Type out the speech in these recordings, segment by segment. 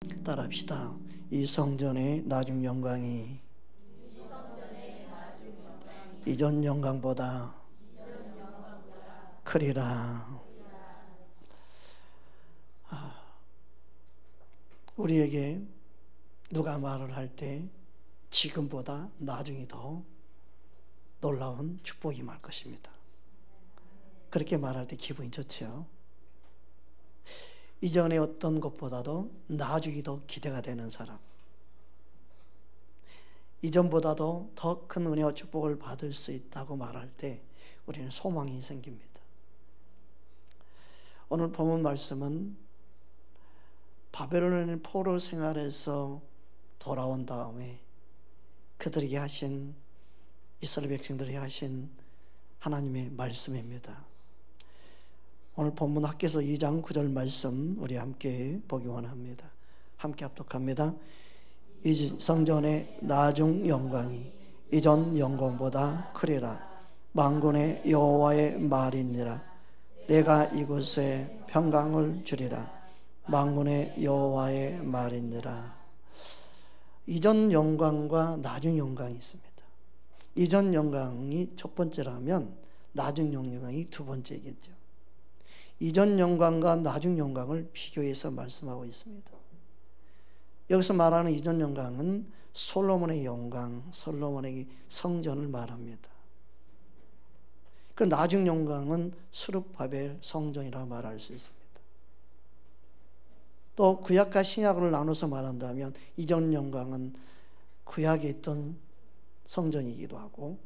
따라합시다. 이 성전의 나중 영광이 이전 영광보다 크리라. 우리에게 누가 말을 할 때 지금보다 나중이 더 놀라운 축복이 임할 것입니다. 그렇게 말할 때 기분이 좋죠. 이전의 어떤 것보다도 나중이 더 기대가 되는 사람, 이전보다도 더 큰 은혜와 축복을 받을 수 있다고 말할 때 우리는 소망이 생깁니다. 오늘 본문 말씀은 바벨론의 포로 생활에서 돌아온 다음에 그들에게 하신, 이스라엘 백성들에게 하신 하나님의 말씀입니다. 오늘 본문 학개서 2장 9절 말씀 우리 함께 보기 원합니다. 함께 합독합니다. 이 성전의 나중 영광이 이전 영광보다 크리라. 만군의 여호와의 말이니라. 내가 이곳에 평강을 주리라. 만군의 여호와의 말이니라. 이전 영광과 나중 영광이 있습니다. 이전 영광이 첫 번째라면 나중 영광이 두 번째겠죠. 이전 영광과 나중 영광을 비교해서 말씀하고 있습니다. 여기서 말하는 이전 영광은 솔로몬의 영광, 솔로몬의 성전을 말합니다. 그 나중 영광은 스룹바벨 성전이라 말할 수 있습니다. 또 구약과 신약을 나눠서 말한다면 이전 영광은 구약에 있던 성전이기도 하고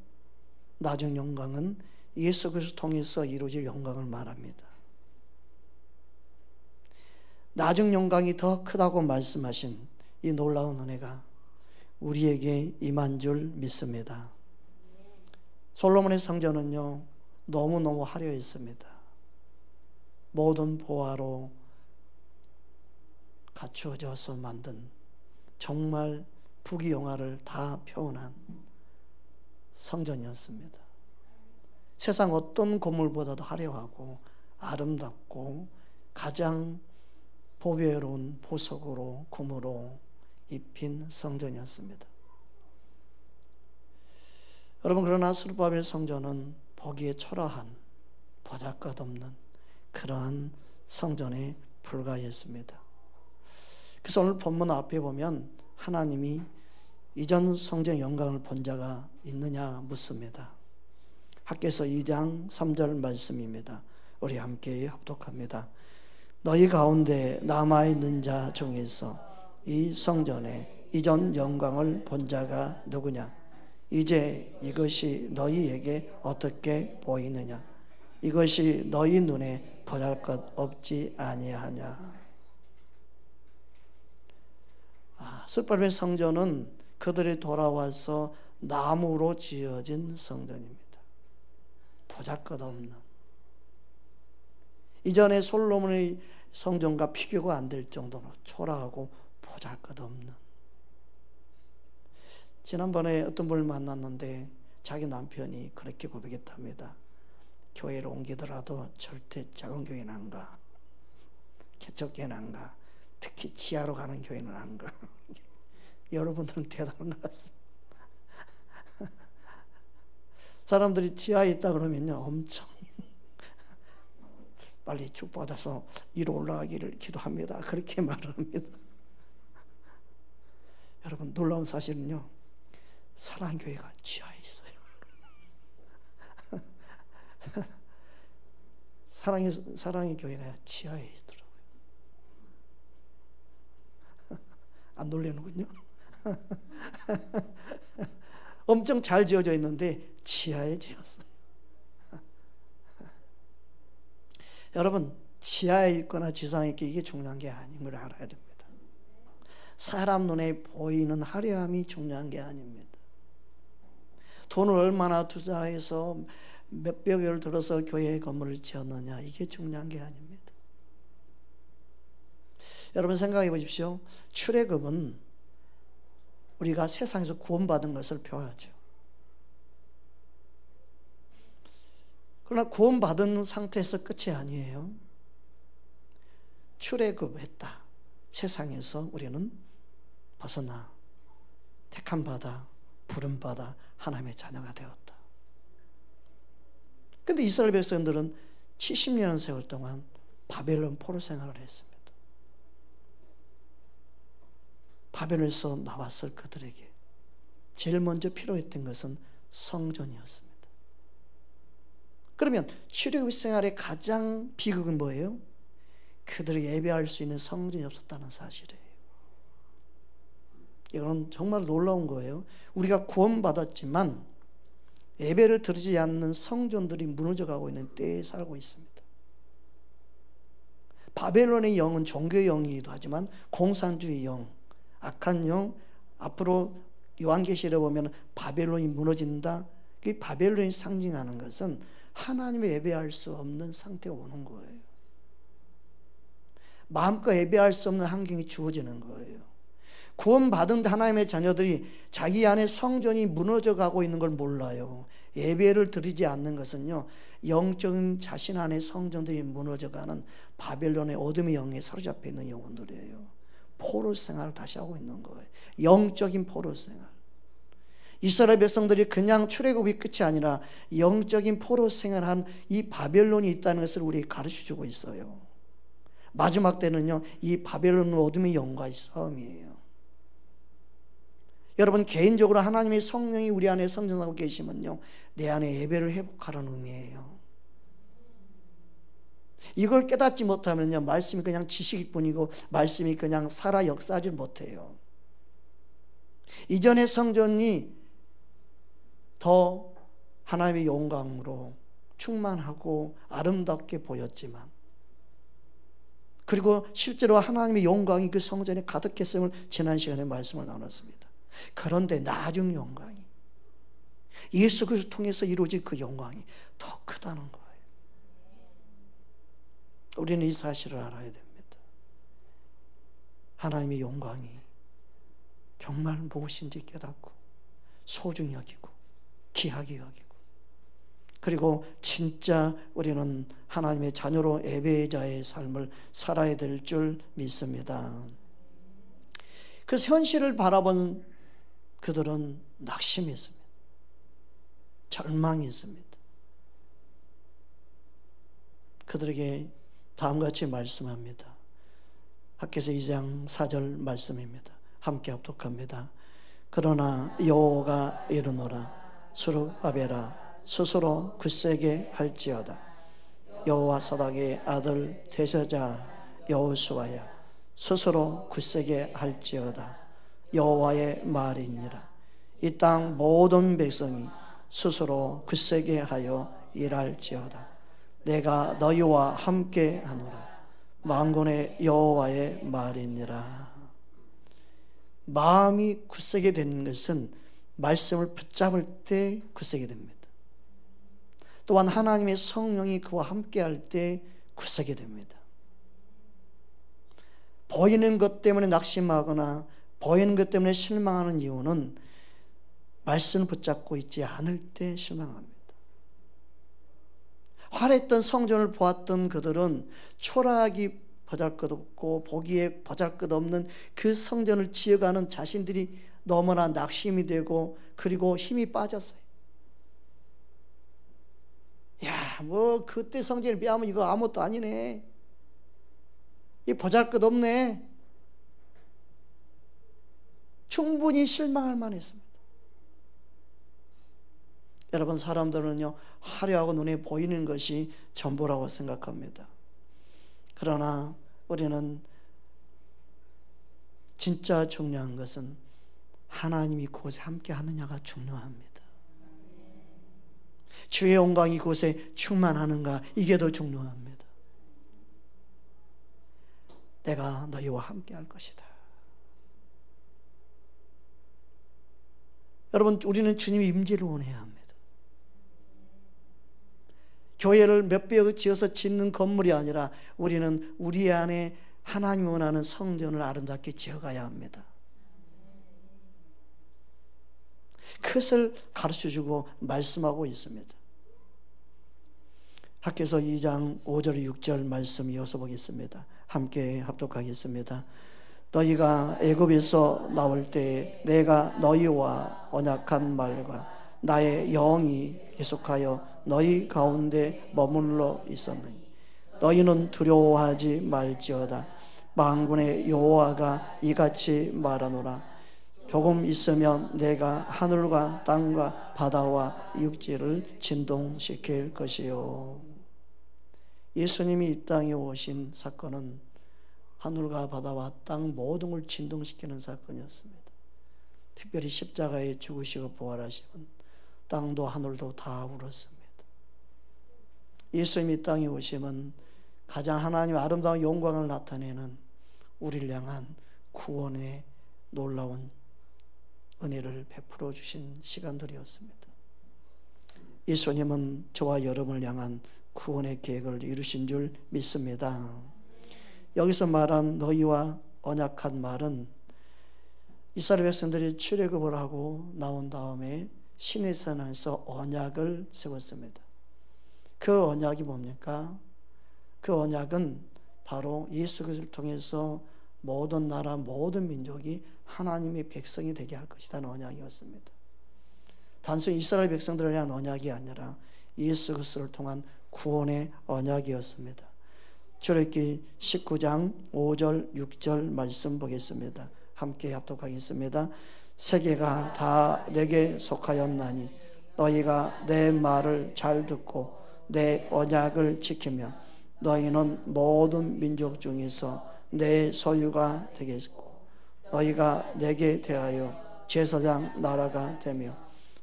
나중 영광은 예수 그리스도를 통해서 이루어질 영광을 말합니다. 나중 영광이 더 크다고 말씀하신 이 놀라운 은혜가 우리에게 임한 줄 믿습니다. 솔로몬의 성전은요, 너무너무 화려했습니다. 모든 보화로 갖추어져서 만든 정말 부귀영화를 다 표현한 성전이었습니다. 세상 어떤 건물보다도 화려하고 아름답고 가장 보배로운 보석으로 금으로 입힌 성전이었습니다. 여러분, 그러나 스룹바벨 성전은 보기에 초라한, 보잘것없는 그러한 성전에 불과했습니다. 그래서 오늘 본문 앞에 보면 하나님이 이전 성전의 영광을 본 자가 있느냐 묻습니다. 학개서 2장 3절 말씀입니다. 우리 함께 합독합니다. 너희 가운데 남아있는 자 중에서 이 성전의 이전 영광을 본 자가 누구냐? 이제 이것이 너희에게 어떻게 보이느냐? 이것이 너희 눈에 보잘것 아니하냐? 스룹바벨 성전은 그들이 돌아와서 나무로 지어진 성전입니다. 보잘것없는, 이전에 솔로몬의 성전과 비교가 안 될 정도로 초라하고 보잘것없는. 지난번에 어떤 분을 만났는데 자기 남편이 그렇게 고백했답니다. 교회를 옮기더라도 절대 작은 교회는 안 가, 개척교회는 안 가, 특히 지하로 가는 교회는 안 가. 여러분들은 대단한 것 같습니다. 사람들이 지하에 있다 그러면요, 엄청 빨리 축복받아서 위로 올라가기를 기도합니다. 그렇게 말을 합니다. 여러분, 놀라운 사실은요, 사랑교회가 지하에 있어요. 사랑의 교회가 지하에 있더라고요. 안 놀래는군요. 엄청 잘 지어져 있는데 지하에 지었어요. 여러분, 지하에 있거나 지상에 있기, 이게 중요한 게 아닌 걸 알아야 됩니다. 사람 눈에 보이는 화려함이 중요한 게 아닙니다. 돈을 얼마나 투자해서 몇백억을 들어서 교회 건물을 지었느냐, 이게 중요한 게 아닙니다. 여러분, 생각해 보십시오. 출애굽은 우리가 세상에서 구원받은 것을 표하죠. 그러나 구원받은 상태에서 끝이 아니에요. 출애굽했다, 세상에서 우리는 벗어나 택함 받아 부름 받아 하나님의 자녀가 되었다. 그런데 이스라엘 백성들은 70년 세월 동안 바벨론 포로 생활을 했습니다. 바벨론에서 나왔을 그들에게 제일 먼저 필요했던 것은 성전이었습니다. 그러면 출애굽 생활의 가장 비극은 뭐예요? 그들이 예배할 수 있는 성전이 없었다는 사실이에요. 이건 정말 놀라운 거예요. 우리가 구원받았지만 예배를 드리지 않는 성전들이 무너져가고 있는 때에 살고 있습니다. 바벨론의 영은 종교의 영이기도 하지만 공산주의 영, 악한 영, 앞으로 요한계시를 보면 바벨론이 무너진다. 그 바벨론이 상징하는 것은 하나님을 예배할 수 없는 상태가 오는 거예요. 마음껏 예배할 수 없는 환경이 주어지는 거예요. 구원받은 하나님의 자녀들이 자기 안에 성전이 무너져 가고 있는 걸 몰라요. 예배를 드리지 않는 것은요, 영적인 자신 안에 성전들이 무너져가는 바벨론의 어둠의 영에 사로잡혀 있는 영혼들이에요. 포로 생활을 다시 하고 있는 거예요. 영적인 포로 생활. 이스라엘 백성들이 그냥 출애굽이 끝이 아니라 영적인 포로 생활한 이 바벨론이 있다는 것을 우리에게 가르쳐주고 있어요. 마지막 때는요, 이 바벨론 어둠의 영과의 싸움이에요. 여러분, 개인적으로 하나님의 성령이 우리 안에 성전하고 계시면요, 내 안에 예배를 회복하라는 의미예요. 이걸 깨닫지 못하면요, 말씀이 그냥 지식일 뿐이고 말씀이 그냥 살아 역사하지 못해요. 이전의 성전이 더 하나님의 영광으로 충만하고 아름답게 보였지만, 그리고 실제로 하나님의 영광이 그 성전에 가득했음을 지난 시간에 말씀을 나눴습니다. 그런데 나중 영광이, 예수 그리스도를 통해서 이루어질 그 영광이 더 크다는 거예요. 우리는 이 사실을 알아야 됩니다. 하나님의 영광이 정말 무엇인지 깨닫고 소중히 여기고 귀하게 여기고, 그리고 진짜 우리는 하나님의 자녀로 예배자의 삶을 살아야 될 줄 믿습니다. 그래서 현실을 바라본 그들은 낙심이 있습니다. 절망이 있습니다. 그들에게 다음과 같이 말씀합니다. 학개서 2장 4절 말씀입니다. 함께 합독합니다. 그러나 여호와가 이르노라. 스룹바벨아 스스로 굳세게 할지어다. 여호와 사닥의 아들 대제자 여호수아야 스스로 굳세게 할지어다. 여호와의 말이니라. 이 땅 모든 백성이 스스로 굳세게 하여 일할지어다. 내가 너희와 함께 하노라. 만군의 여호와의 말이니라. 마음이 굳세게 되는 것은 말씀을 붙잡을 때 굳세게 됩니다. 또한 하나님의 성령이 그와 함께 할 때 굳세게 됩니다. 보이는 것 때문에 낙심하거나 보이는 것 때문에 실망하는 이유는 말씀을 붙잡고 있지 않을 때 실망합니다. 화려했던 성전을 보았던 그들은 초라하기 보잘것없고 보기에 보잘것없는 그 성전을 지어가는 자신들이 너무나 낙심이 되고, 그리고 힘이 빠졌어요. 야, 뭐 그때 성전에 비하면 이거 아무것도 아니네, 이 보잘것없네. 충분히 실망할 만했습니다. 여러분, 사람들은요, 화려하고 눈에 보이는 것이 전부라고 생각합니다. 그러나 우리는 진짜 중요한 것은 하나님이 그곳에 함께 하느냐가 중요합니다. 주의 영광이 그곳에 충만하는가, 이게 더 중요합니다. 내가 너희와 함께 할 것이다. 여러분, 우리는 주님의 임재를 원해야 합니다. 교회를 몇 배 지어서 짓는 건물이 아니라 우리는 우리 안에 하나님이 원하는 성전을 아름답게 지어가야 합니다. 그것을 가르쳐주고 말씀하고 있습니다. 학개서 2장 5절 6절 말씀 이어서 보겠습니다. 함께 합독하겠습니다. 너희가 애굽에서 나올 때 내가 너희와 언약한 말과 나의 영이 계속하여 너희 가운데 머물러 있었느니 너희는 두려워하지 말지어다. 만군의 여호와가 이같이 말하노라. 조금 있으면 내가 하늘과 땅과 바다와 육지를 진동시킬 것이요. 예수님이 이 땅에 오신 사건은 하늘과 바다와 땅 모든 걸 진동시키는 사건이었습니다. 특별히 십자가에 죽으시고 부활하시면 땅도 하늘도 다 울었습니다. 예수님이 이 땅에 오시면 가장 하나님의 아름다운 영광을 나타내는 우리를 향한 구원의 놀라운 은혜를 베풀어 주신 시간들이었습니다. 예수님은 저와 여러분을 향한 구원의 계획을 이루신 줄 믿습니다. 여기서 말한 너희와 언약한 말은 이스라엘 백성들이 출애굽을 하고 나온 다음에 시내산에서 언약을 세웠습니다. 그 언약이 뭡니까? 그 언약은 바로 예수 그리스도를 통해서 모든 나라 모든 민족이 하나님의 백성이 되게 할 것이라는 언약이었습니다. 단순히 이스라엘 백성들을 위한 언약이 아니라 예수 그리스도를 통한 구원의 언약이었습니다. 출애굽기 19장 5절 6절 말씀 보겠습니다. 함께 합독하겠습니다. 세계가 다 내게 속하였나니 너희가 내 말을 잘 듣고 내 언약을 지키면 너희는 모든 민족 중에서 내 소유가 되겠고 너희가 내게 대하여 제사장 나라가 되며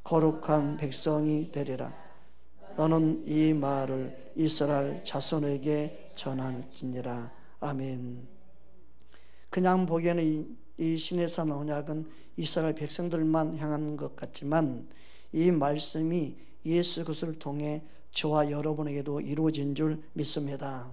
거룩한 백성이 되리라. 너는 이 말을 이스라엘 자손에게 전할지니라. 아멘. 그냥 보기에는 이 시내산 언약은 이스라엘 백성들만 향한 것 같지만 이 말씀이 예수 그리스도를 통해 저와 여러분에게도 이루어진 줄 믿습니다.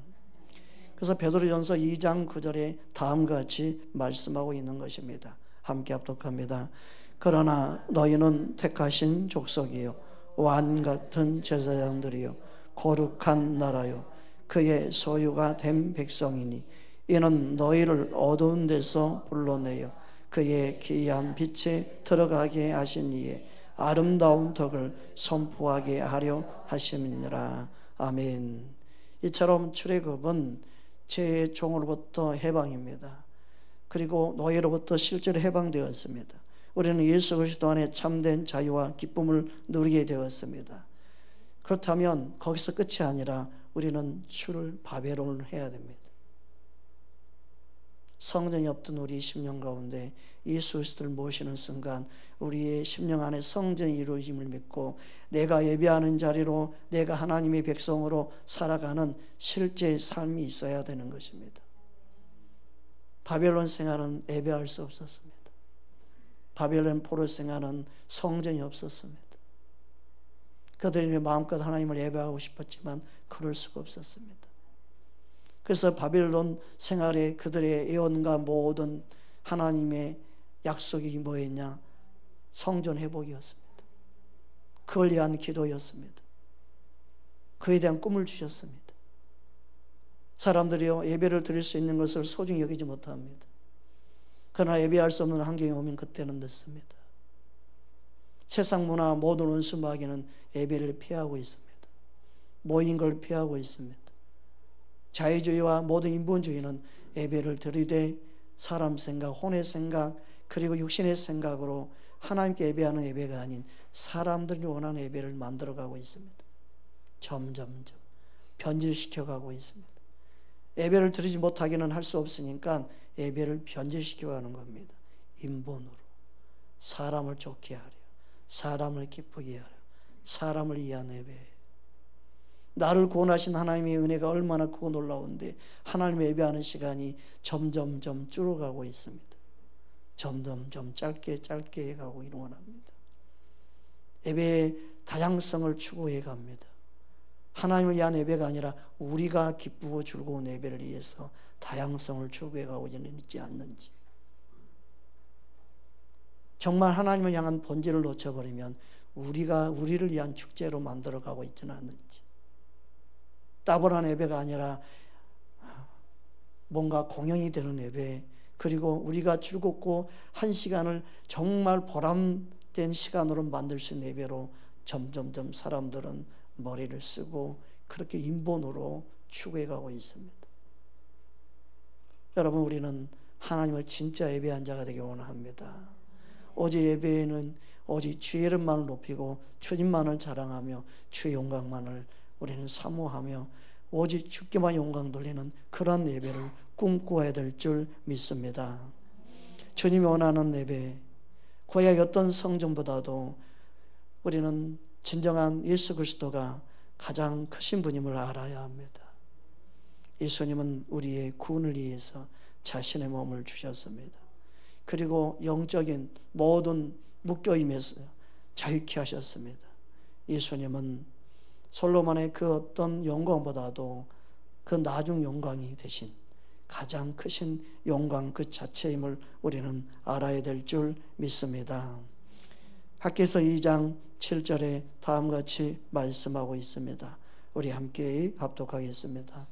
그래서 베드로전서 2장 9절에 다음과 같이 말씀하고 있는 것입니다. 함께 합독합니다. 그러나 너희는 택하신 족속이요 왕 같은 제사장들이요 거룩한 나라요 그의 소유가 된 백성이니 이는 너희를 어두운 데서 불러내어 그의 기이한 빛에 들어가게 하신 이의 아름다운 덕을 선포하게 하려 하심이니라. 아멘. 이처럼 출애굽은 죄의 종으로부터 해방입니다. 그리고 노예로부터 실제로 해방되었습니다. 우리는 예수 그리스도 안에 참된 자유와 기쁨을 누리게 되었습니다. 그렇다면 거기서 끝이 아니라 우리는 출 바벨론을 해야 됩니다. 성전이 없던 우리 심령 가운데 예수 그리스도를 모시는 순간 우리의 심령 안에 성전이 이루어짐을 믿고 내가 예배하는 자리로 내가 하나님의 백성으로 살아가는 실제 삶이 있어야 되는 것입니다. 바벨론 생활은 예배할 수 없었습니다. 바벨론 포로 생활은 성전이 없었습니다. 그들이 마음껏 하나님을 예배하고 싶었지만 그럴 수가 없었습니다. 그래서 바벨론 생활에 그들의 예언과 모든 하나님의 약속이 뭐였냐? 성전 회복이었습니다. 그걸 위한 기도였습니다. 그에 대한 꿈을 주셨습니다. 사람들이요 예배를 드릴 수 있는 것을 소중히 여기지 못합니다. 그러나 예배할 수 없는 환경이 오면 그때는 늦습니다. 세상 문화 모든 원수 마귀는 예배를 피하고 있습니다. 모인 걸 피하고 있습니다. 자유주의와 모든 인본주의는 예배를 드리되 사람 생각, 혼의 생각, 그리고 육신의 생각으로 하나님께 예배하는 예배가 아닌 사람들이 원하는 예배를 만들어가고 있습니다. 점점점 변질시켜가고 있습니다. 예배를 드리지 못하기는 할 수 없으니까 예배를 변질시켜가는 겁니다. 인본으로 사람을 좋게 하려, 사람을 기쁘게 하려, 사람을 위한 예배. 나를 구원하신 하나님의 은혜가 얼마나 크고 놀라운데 하나님의 예배하는 시간이 점점점 줄어가고 있습니다. 점점점 짧게 가고 일어납니다. 예배의 다양성을 추구해 갑니다. 하나님을 위한 예배가 아니라 우리가 기쁘고 즐거운 예배를 위해서 다양성을 추구해 가고 있지 않는지, 정말 하나님을 향한 본질을 놓쳐버리면 우리가 우리를 위한 축제로 만들어 가고 있지는 않는지, 따분한 예배가 아니라 뭔가 공연이 되는 예배, 그리고 우리가 즐겁고 한 시간을 정말 보람된 시간으로 만들 수 있는 예배로 점점점 사람들은 머리를 쓰고 그렇게 인본으로 추구해가고 있습니다. 여러분, 우리는 하나님을 진짜 예배한 자가 되기 원합니다. 오직 예배에는 오직 주의 이름만을 높이고 주님만을 자랑하며 주의 영광만을 우리는 사모하며 오직 주께만 영광 돌리는 그런 예배를 꿈꿔야 될 줄 믿습니다. 주님이 원하는 예배, 고향 어떤 성전보다도 우리는 진정한 예수 그리스도가 가장 크신 분임을 알아야 합니다. 예수님은 우리의 구원을 위해서 자신의 몸을 주셨습니다. 그리고 영적인 모든 묶여임에서 자유케 하셨습니다. 예수님은 솔로몬의 그 어떤 영광보다도 그 나중 영광이 되신 가장 크신 영광 그 자체임을 우리는 알아야 될 줄 믿습니다. 학개서 2장 7절에 다음과 같이 말씀하고 있습니다. 우리 함께 합독하겠습니다.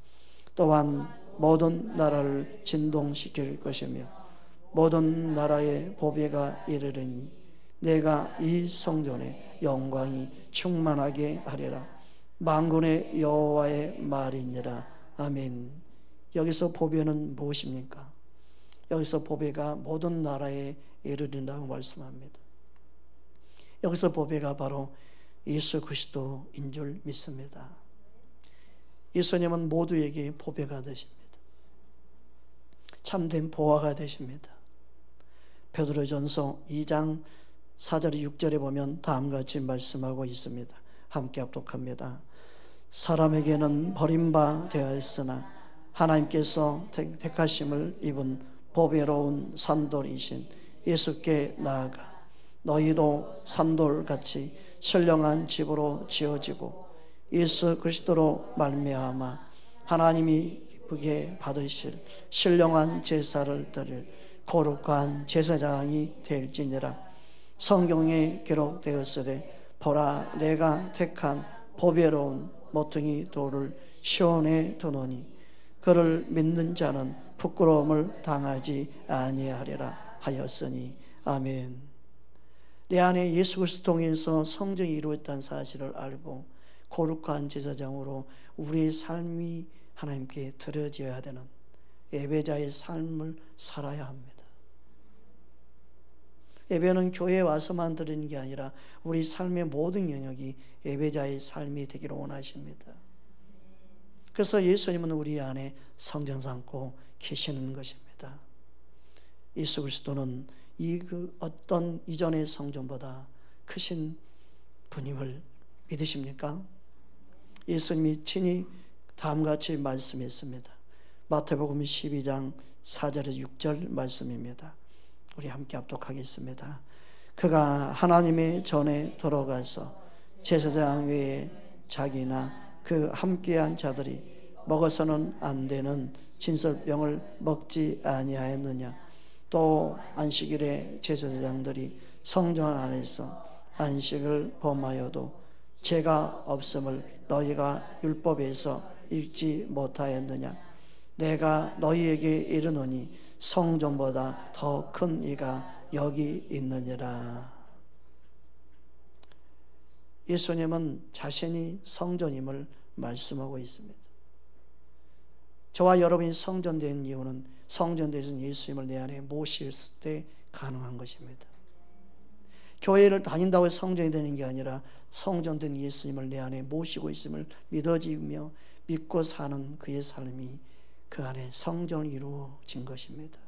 또한 모든 나라를 진동시킬 것이며 모든 나라의 보배가 이르르니 내가 이 성전의 영광이 충만하게 하리라. 만군의 여호와의 말이니라. 아멘. 여기서 보배는 무엇입니까? 여기서 보배가 모든 나라에 이르른다고 말씀합니다. 여기서 보배가 바로 예수 그리스도인 줄 믿습니다. 예수님은 모두에게 보배가 되십니다. 참된 보화가 되십니다. 베드로전서 2장 4절 6절에 보면 다음과 같이 말씀하고 있습니다. 함께 합독합니다. 사람에게는 버림바 되었으나 하나님께서 택하심을 입은 보배로운 산돌이신 예수께 나아가 너희도 산돌같이 신령한 집으로 지어지고 예수 그리스도로 말미암아 하나님이 기쁘게 받으실 신령한 제사를 드릴 거룩한 제사장이 될지니라. 성경에 기록되었으되 보라 내가 택한 보배로운 모퉁이 돌을 시온에 두노니 그를 믿는 자는 부끄러움을 당하지 아니하리라 하였으니. 아멘. 내 안에 예수 그리스도 통해서 성전이 이루어졌다는 사실을 알고 거룩한 제사장으로 우리의 삶이 하나님께 드려져야 되는 예배자의 삶을 살아야 합니다. 예배는 교회에 와서만 드리는 게 아니라 우리 삶의 모든 영역이 예배자의 삶이 되기를 원하십니다. 그래서 예수님은 우리 안에 성전 삼고 계시는 것입니다. 예수 그리스도는 그 어떤 이전의 성전보다 크신 분임을 믿으십니까? 예수님이 친히 다음과 같이 말씀했습니다. 마태복음 12장 4절에서 6절 말씀입니다. 우리 함께 합독하겠습니다. 그가 하나님의 전에 들어가서 제사장 외에 자기나 그 함께한 자들이 먹어서는 안 되는 진설병을 먹지 아니하였느냐. 또 안식일에 제사장들이 성전 안에서 안식을 범하여도 죄가 없음을 너희가 율법에서 읽지 못하였느냐. 내가 너희에게 이르노니 성전보다 더 큰 이가 여기 있느니라. 예수님은 자신이 성전임을 말씀하고 있습니다. 저와 여러분이 성전된 이유는 성전되신 예수님을 내 안에 모셨을 때 가능한 것입니다. 교회를 다닌다고 해서 성전이 되는 게 아니라 성전된 예수님을 내 안에 모시고 있음을 믿어지며 믿고 사는 그의 삶이 그 안에 성전이 이루어진 것입니다.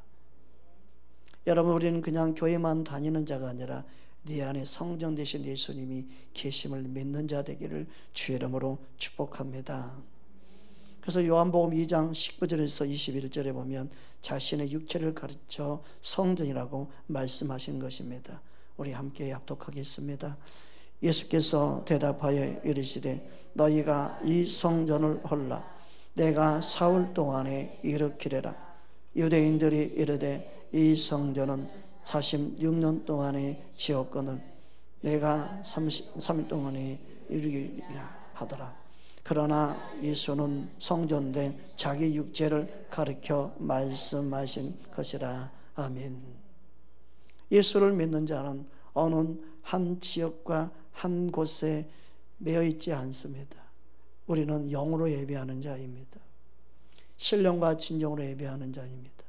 여러분, 우리는 그냥 교회만 다니는 자가 아니라 네 안에 성전 되신 예수님이 계심을 믿는 자 되기를 주의 이름으로 축복합니다. 그래서 요한복음 2장 19절에서 21절에 보면 자신의 육체를 가르쳐 성전이라고 말씀하신 것입니다. 우리 함께 합독하겠습니다. 예수께서 대답하여 이르시되 너희가 이 성전을 헐라. 내가 사흘 동안에 일으키리라. 유대인들이 이르되 이 성전은 46년 동안에 지었거늘 내가 33일 동안에 이루리라 하더라. 그러나 예수는 성전된 자기 육체를 가리켜 말씀하신 것이라. 아멘. 예수를 믿는 자는 어느 한 지역과 한 곳에 매여 있지 않습니다. 우리는 영으로 예배하는 자입니다. 신령과 진정으로 예배하는 자입니다.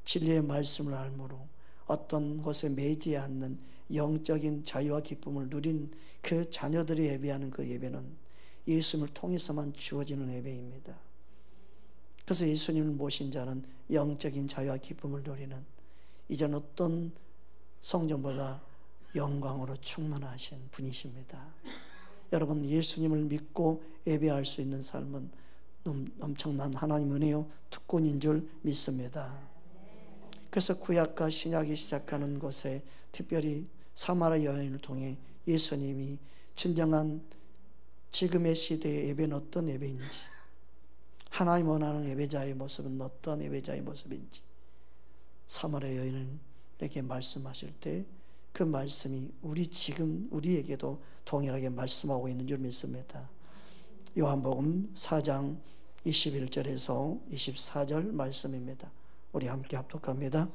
진리의 말씀을 알므로 어떤 곳에 매이지 않는 영적인 자유와 기쁨을 누린 그 자녀들이 예배하는 그 예배는 예수님을 통해서만 주어지는 예배입니다. 그래서 예수님을 모신 자는 영적인 자유와 기쁨을 누리는, 이전 어떤 성전보다 영광으로 충만하신 분이십니다. 여러분, 예수님을 믿고 예배할 수 있는 삶은 엄청난 하나님의 은혜요 특권인 줄 믿습니다. 그래서 구약과 신약이 시작하는 곳에, 특별히 사마리아 여인을 통해 예수님이 진정한 지금의 시대의 예배는 어떤 예배인지, 하나님 원하는 예배자의 모습은 어떤 예배자의 모습인지 사마리아 여인에게 말씀하실 때 그 말씀이 지금 우리에게도 동일하게 말씀하고 있는 줄 믿습니다. 요한복음 4장 21절에서 24절 말씀입니다. 우리 함께 합독합니다.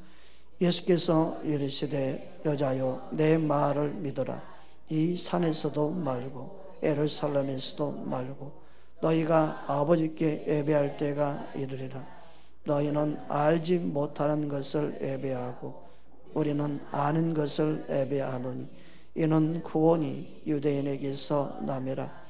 예수께서 이르시되 여자여 내 말을 믿어라. 이 산에서도 말고 예루살렘에서도 말고 너희가 아버지께 예배할 때가 이르리라. 너희는 알지 못하는 것을 예배하고 우리는 아는 것을 예배하노니 이는 구원이 유대인에게서 남이라.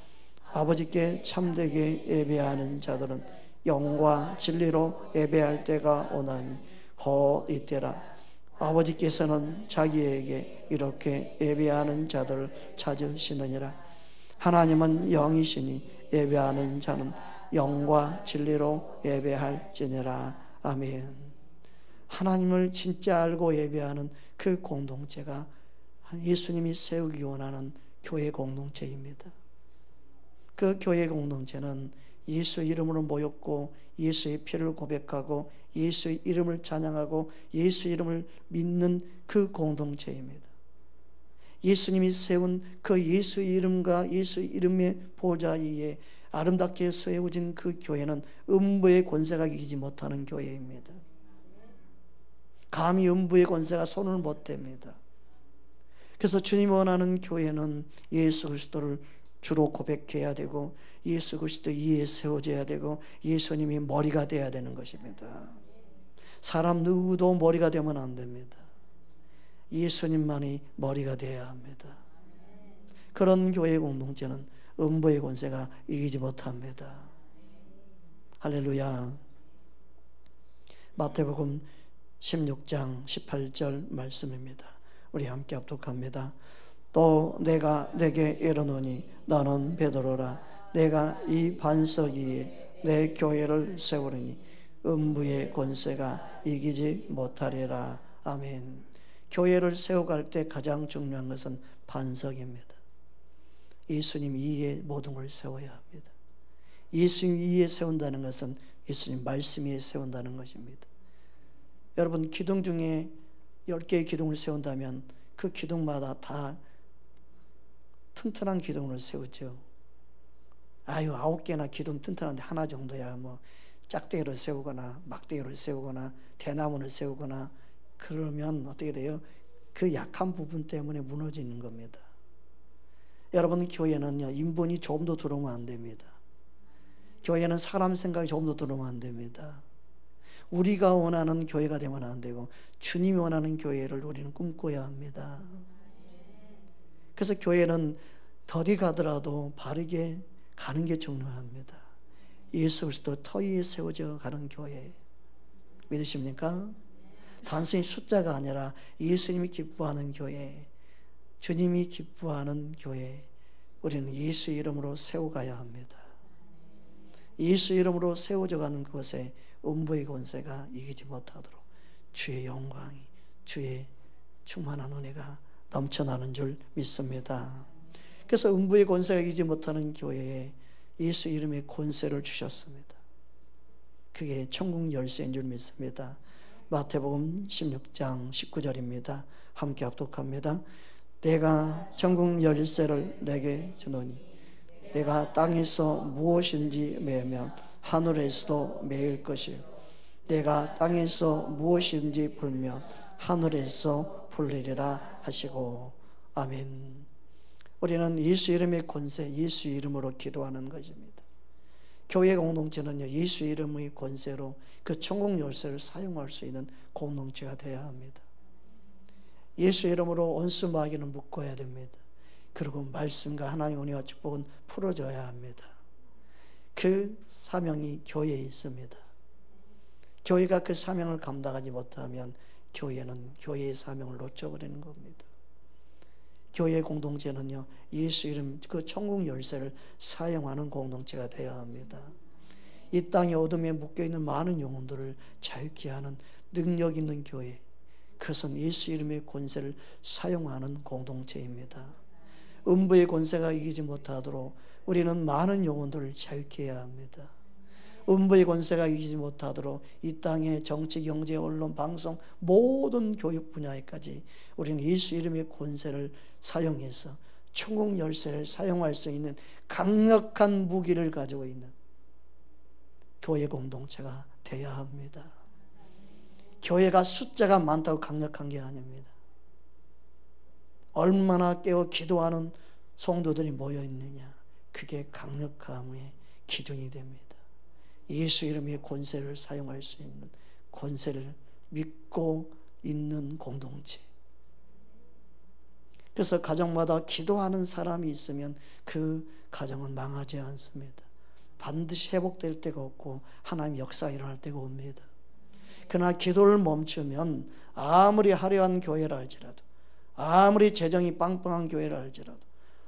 아버지께 참되게 예배하는 자들은 영과 진리로 예배할 때가 오나니 곧 이때라. 아버지께서는 자기에게 이렇게 예배하는 자들을 찾으시느니라. 하나님은 영이시니 예배하는 자는 영과 진리로 예배할지니라. 아멘. 하나님을 진짜 알고 예배하는 그 공동체가 예수님이 세우기 원하는 교회 공동체입니다. 그 교회 공동체는 예수 이름으로 모였고 예수의 피를 고백하고 예수의 이름을 찬양하고 예수 이름을 믿는 그 공동체입니다. 예수님이 세운 그 예수 이름과 예수 이름의 보좌 위에 아름답게 세워진 그 교회는 음부의 권세가 이기지 못하는 교회입니다. 감히 음부의 권세가 손을 못 댑니다. 그래서 주님이 원하는 교회는 예수 그리스도를 주로 고백해야 되고 예수 그리스도 위에 세워져야 되고 예수님이 머리가 돼야 되는 것입니다. 사람 누구도 머리가 되면 안 됩니다. 예수님만이 머리가 되어야 합니다. 그런 교회 공동체는 음부의 권세가 이기지 못합니다. 할렐루야. 마태복음 16장 18절 말씀입니다. 우리 함께 합독합니다. 또 내가 내게 이르노니 너는 베드로라. 내가 이 반석 위에 내 교회를 세우리니 음부의 권세가 이기지 못하리라. 아멘. 교회를 세워갈 때 가장 중요한 것은 반석입니다. 예수님 위에 모든 걸 세워야 합니다. 예수님 위에 세운다는 것은 예수님 말씀 위에 세운다는 것입니다. 여러분, 기둥 중에 10개의 기둥을 세운다면 그 기둥마다 다 튼튼한 기둥을 세우죠. 9개나 기둥 튼튼한데 하나 정도야 뭐 짝대기를 세우거나 막대기를 세우거나 대나무를 세우거나 그러면 어떻게 돼요? 그 약한 부분 때문에 무너지는 겁니다. 여러분, 교회는요, 인본이 조금 더 들어오면 안 됩니다. 교회는 사람 생각이 조금 더 들어오면 안 됩니다. 우리가 원하는 교회가 되면 안 되고 주님이 원하는 교회를 우리는 꿈꿔야 합니다. 그래서 교회는 덜이 가더라도 바르게 가는 게 중요합니다. 예수 그리스도 터 위에 세워져 가는 교회 믿으십니까? 단순히 숫자가 아니라 예수님이 기뻐하는 교회, 주님이 기뻐하는 교회, 우리는 예수 이름으로 세워가야 합니다. 예수 이름으로 세워져 가는 것에 음부의 권세가 이기지 못하도록 주의 영광이, 주의 충만한 은혜가 넘쳐나는 줄 믿습니다. 그래서 음부의 권세가 이기지 못하는 교회에 예수 이름의 권세를 주셨습니다. 그게 천국 열쇠인 줄 믿습니다. 마태복음 16장 19절입니다. 함께 합독합니다. 내가 천국 열쇠를 내게 주노니 내가 땅에서 무엇인지 매면 하늘에서도 매일 것이요 내가 땅에서 무엇인지 불면 하늘에서 불리리라 하시고. 아멘. 우리는 예수 이름의 권세, 예수 이름으로 기도하는 것입니다. 교회 공동체는요, 예수 이름의 권세로 그 천국 열쇠를 사용할 수 있는 공동체가 되어야 합니다. 예수 이름으로 원수 마귀는 묶어야 됩니다. 그리고 말씀과 하나님의 은혜와 축복은 풀어져야 합니다. 그 사명이 교회에 있습니다. 교회가 그 사명을 감당하지 못하면 교회는 교회의 사명을 놓쳐버리는 겁니다. 교회 공동체는요, 예수 이름 그 천국 열쇠를 사용하는 공동체가 되어야 합니다. 이 땅의 어둠에 묶여있는 많은 영혼들을 자유케 하는 능력 있는 교회, 그것은 예수 이름의 권세를 사용하는 공동체입니다. 음부의 권세가 이기지 못하도록 우리는 많은 영혼들을 자유케 해야 합니다. 음부의 권세가 이기지 못하도록 이 땅의 정치, 경제, 언론, 방송 모든 교육 분야에까지 우리는 예수 이름의 권세를 사용해서 천국 열쇠를 사용할 수 있는 강력한 무기를 가지고 있는 교회 공동체가 되어야 합니다. 교회가 숫자가 많다고 강력한 게 아닙니다. 얼마나 깨어 기도하는 성도들이 모여 있느냐, 그게 강력함의 기준이 됩니다. 예수 이름의 권세를 사용할 수 있는, 권세를 믿고 있는 공동체. 그래서 가정마다 기도하는 사람이 있으면 그 가정은 망하지 않습니다. 반드시 회복될 때가 없고 하나님 역사 일어날 때가 옵니다. 그러나 기도를 멈추면 아무리 화려한 교회라 할지라도, 아무리 재정이 빵빵한 교회라 할지라도,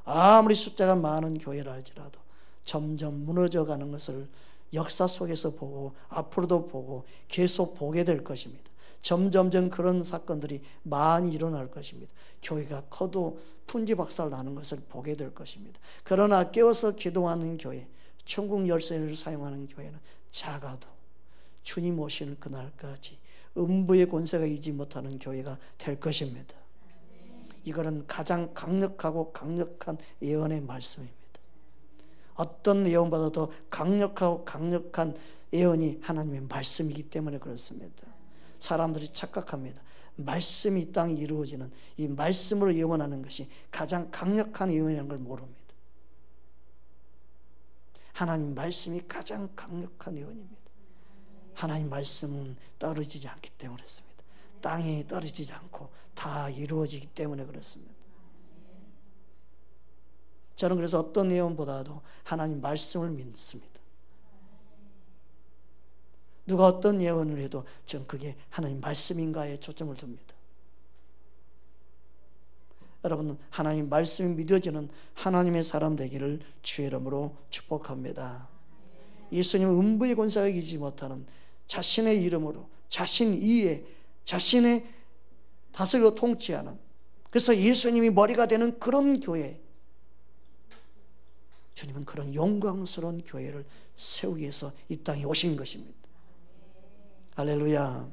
아무리 숫자가 많은 교회라 할지라도 점점 무너져가는 것을 역사 속에서 보고 앞으로도 보고 계속 보게 될 것입니다. 점점점 그런 사건들이 많이 일어날 것입니다. 교회가 커도 풍지박살 나는 것을 보게 될 것입니다. 그러나 깨어서 기도하는 교회, 천국 열쇠를 사용하는 교회는 작아도 주님 오시는 그날까지 음부의 권세가 이기지 못하는 교회가 될 것입니다. 이거는 가장 강력하고 강력한 예언의 말씀입니다. 어떤 예언보다 더 강력하고 강력한 예언이 하나님의 말씀이기 때문에 그렇습니다. 사람들이 착각합니다. 말씀이 이 땅에 이루어지는, 이 말씀으로 예언하는 것이 가장 강력한 예언이라는 걸 모릅니다. 하나님 말씀이 가장 강력한 예언입니다. 하나님 말씀은 떨어지지 않기 때문에 그렇습니다. 땅에 떨어지지 않고 다 이루어지기 때문에 그렇습니다. 저는 그래서 어떤 예언보다도 하나님 말씀을 믿습니다. 누가 어떤 예언을 해도 저는 그게 하나님 말씀인가에 초점을 둡니다. 여러분, 하나님 말씀이 믿어지는 하나님의 사람 되기를 주의 이름으로 축복합니다. 예수님은 음부의 권세가 이기지 못하는 자신의 이름으로, 자신 이에, 자신의 다스리고 통치하는, 그래서 예수님이 머리가 되는 그런 교회, 주님은 그런 영광스러운 교회를 세우기 위해서 이 땅에 오신 것입니다. 할렐루야.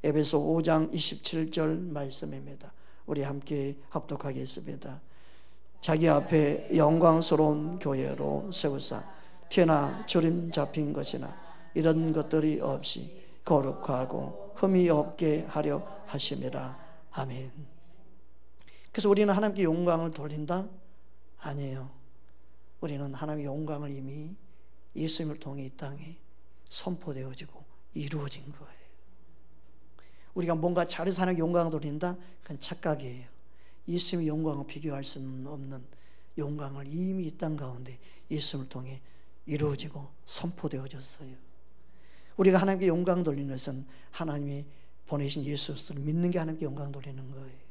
에베소 5장 27절 말씀입니다. 우리 함께 합독하겠습니다. 자기 앞에 영광스러운 교회로 세우사 티나 주림 잡힌 것이나 이런 것들이 없이 거룩하고 흠이 없게 하려 하심이라. 아멘. 그래서 우리는 하나님께 영광을 돌린다? 아니에요. 우리는 하나님의 영광을 이미 예수님을 통해 이 땅에 선포되어지고 이루어진 거예요. 우리가 뭔가 잘해서 하나님께 영광을 돌린다? 그건 착각이에요. 예수님의 영광을 비교할 수는 없는 영광을 이미 이 땅 가운데 예수님을 통해 이루어지고 선포되어졌어요. 우리가 하나님께 영광 돌리는 것은 하나님이 보내신 예수를 믿는 게 하나님께 영광 돌리는 거예요.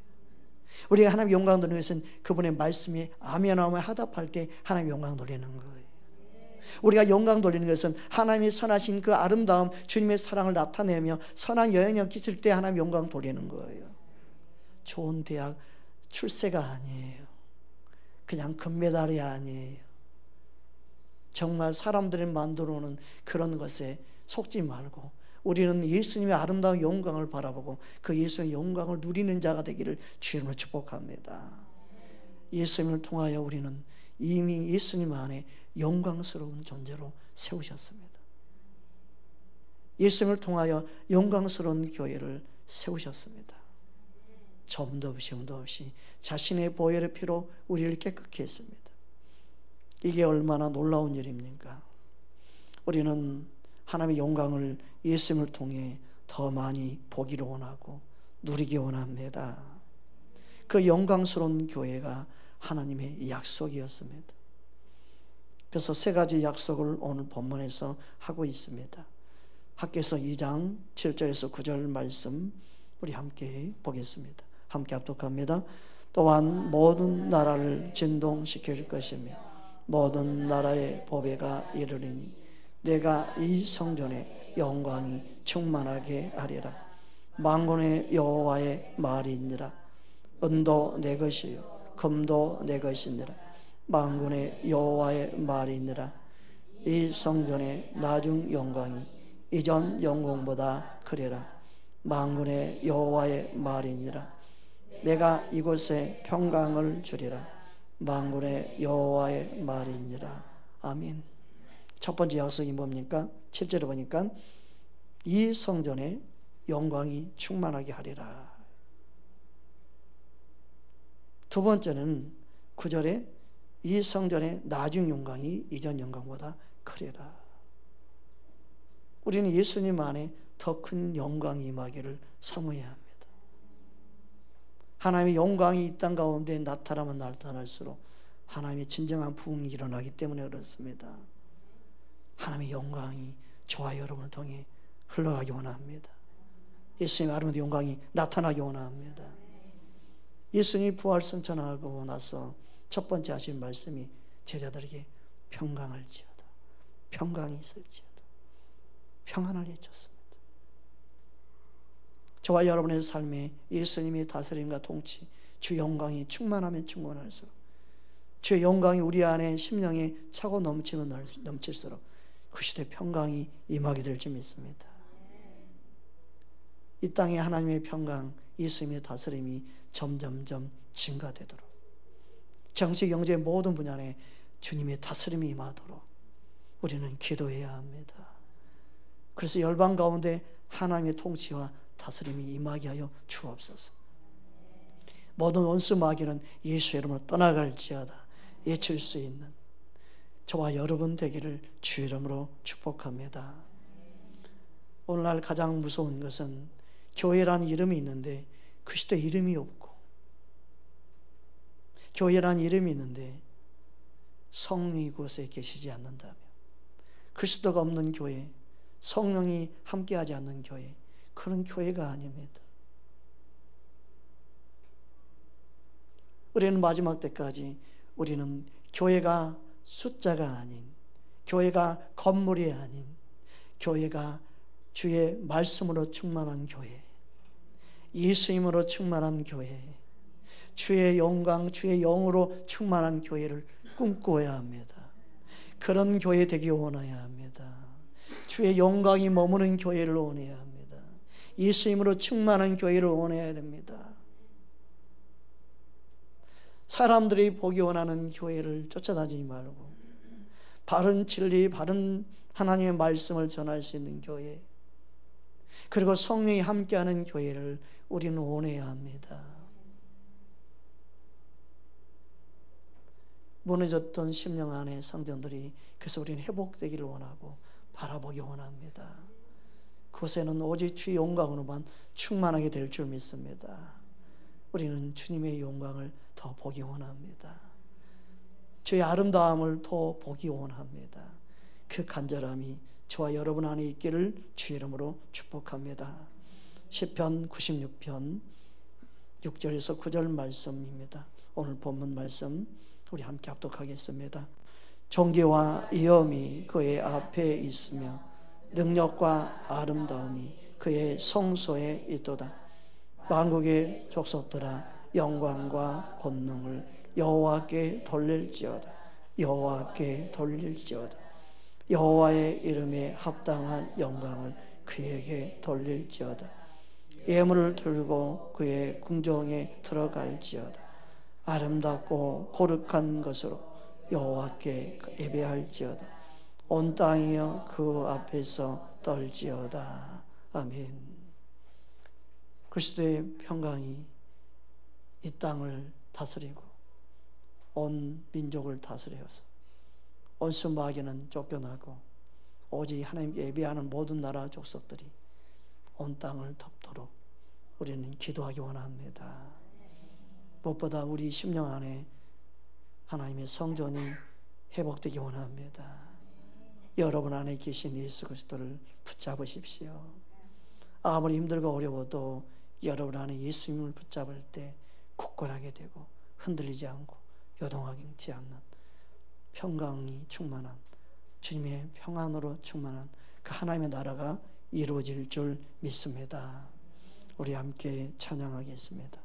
우리가 하나님께 영광 돌리는 것은 그분의 말씀에 아멘하며 하답할 때 하나님께 영광 돌리는 거예요. 우리가 영광 돌리는 것은 하나님이 선하신 그 아름다움, 주님의 사랑을 나타내며 선한 영향력 끼칠 때 하나님 영광 돌리는 거예요. 좋은 대학 출세가 아니에요. 그냥 금메달이 아니에요. 정말 사람들이 만들어 오는 그런 것에 속지 말고 우리는 예수님의 아름다운 영광을 바라보고 그 예수의 영광을 누리는 자가 되기를 주님을 축복합니다. 예수님을 통하여 우리는 이미 예수님 안에 영광스러운 존재로 세우셨습니다. 예수님을 통하여 영광스러운 교회를 세우셨습니다. 점도 없이 흠도 없이 자신의 보혈의 피로 우리를 깨끗게 했습니다. 이게 얼마나 놀라운 일입니까? 우리는 하나님의 영광을 예수님을 통해 더 많이 보기를 원하고 누리기 원합니다. 그 영광스러운 교회가 하나님의 약속이었습니다. 그래서 세 가지 약속을 오늘 본문에서 하고 있습니다. 학개서 2장 7절에서 9절 말씀 우리 함께 보겠습니다. 함께 합독합니다. 또한 모든 나라를 진동시킬 것이며 모든 나라의 보배가 이르리니 내가 이 성전의 영광이 충만하게 하리라. 만군의 여호와의 말이니라. 은도 내 것이요 금도 내 것이니라. 만군의 여호와의 말이니라. 이 성전의 나중 영광이 이전 영광보다 크리라. 만군의 여호와의 말이니라. 내가 이곳에 평강을 주리라. 만군의 여호와의 말이니라. 아멘. 첫 번째 약속이 뭡니까? 7절에 보니까 이 성전에 영광이 충만하게 하리라. 두 번째는 9절에 이 성전의 나중 영광이 이전 영광보다 크리라. 우리는 예수님 안에 더 큰 영광이 임하기를 사모해야 합니다. 하나님의 영광이 이 땅 가운데 나타나면 나타날수록 하나님의 진정한 부흥이 일어나기 때문에 그렇습니다. 하나님의 영광이 저와 여러분을 통해 흘러가기 원합니다. 예수님의 아름다운 영광이 나타나기 원합니다. 예수님이 부활승천하고 나서 첫 번째 하신 말씀이 제자들에게 평강을 지어다, 평강이 있을지어다, 평안을 외쳤습니다. 저와 여러분의 삶에 예수님의 다스림과 통치, 주 영광이 충만하면 충만할수록, 주의 영광이 우리 안에 심령에 차고 넘치면 넘칠수록 그 시대 평강이 임하게 될 줄 믿습니다. 이 땅에 하나님의 평강, 예수님의 다스림이 점점점 증가되도록, 정치, 경제 모든 분야에 주님의 다스림이 임하도록 우리는 기도해야 합니다. 그래서 열방 가운데 하나님의 통치와 다스림이 임하게 하여 주옵소서. 모든 원수 마귀는 예수 이름으로 떠나갈지어다 외칠 수 있는 저와 여러분 되기를 주 이름으로 축복합니다. 오늘날 가장 무서운 것은 교회라는 이름이 있는데 그리스도의 이름이 없고, 교회라는 이름이 있는데 성령이 그곳에 계시지 않는다면, 그리스도가 없는 교회, 성령이 함께하지 않는 교회, 그런 교회가 아닙니다. 우리는 마지막 때까지 우리는 교회가 숫자가 아닌, 교회가 건물이 아닌, 교회가 주의 말씀으로 충만한 교회, 예수님으로 충만한 교회, 주의 영광, 주의 영으로 충만한 교회를 꿈꿔야 합니다. 그런 교회 되기 원해야 합니다. 주의 영광이 머무는 교회를 원해야 합니다. 예수님으로 충만한 교회를 원해야 됩니다. 사람들이 보기 원하는 교회를 쫓아다니지 말고 바른 진리, 바른 하나님의 말씀을 전할 수 있는 교회, 그리고 성령이 함께하는 교회를 우리는 원해야 합니다. 무너졌던 심령 안의 성전들이, 그래서 우리는 회복되기를 원하고 바라보기 원합니다. 그곳에는 오직 주의 영광으로만 충만하게 될 줄 믿습니다. 우리는 주님의 영광을 더 보기 원합니다. 주의 아름다움을 더 보기 원합니다. 그 간절함이 저와 여러분 안에 있기를 주의 이름으로 축복합니다. 시편 96편 6절에서 9절 말씀입니다. 오늘 본문 말씀 우리 함께 합독하겠습니다. 존귀와 위엄이 그의 앞에 있으며 능력과 아름다움이 그의 성소에 있도다. 만국의 족속들아 영광과 권능을 여호와께 돌릴지어다. 여호와께 돌릴지어다. 여호와의 이름에 합당한 영광을 그에게 돌릴지어다. 예물을 들고 그의 궁정에 들어갈지어다. 아름답고 거룩한 것으로 여호와께 예배할지어다. 온 땅이여 그 앞에서 떨지어다. 아멘. 그리스도의 평강이 이 땅을 다스리고 온 민족을 다스려서 온수 마귀는 쫓겨나고 오직 하나님께 예배하는 모든 나라 족속들이 온 땅을 덮도록 우리는 기도하기 원합니다. 무엇보다 우리 심령 안에 하나님의 성전이 회복되기 원합니다. 여러분 안에 계신 예수 그리스도를 붙잡으십시오. 아무리 힘들고 어려워도 여러분 안에 예수님을 붙잡을 때 굳건하게 되고 흔들리지 않고 요동하지 않는 평강이 충만한 주님의 평안으로 충만한 그 하나님의 나라가 이루어질 줄 믿습니다. 우리 함께 찬양하겠습니다.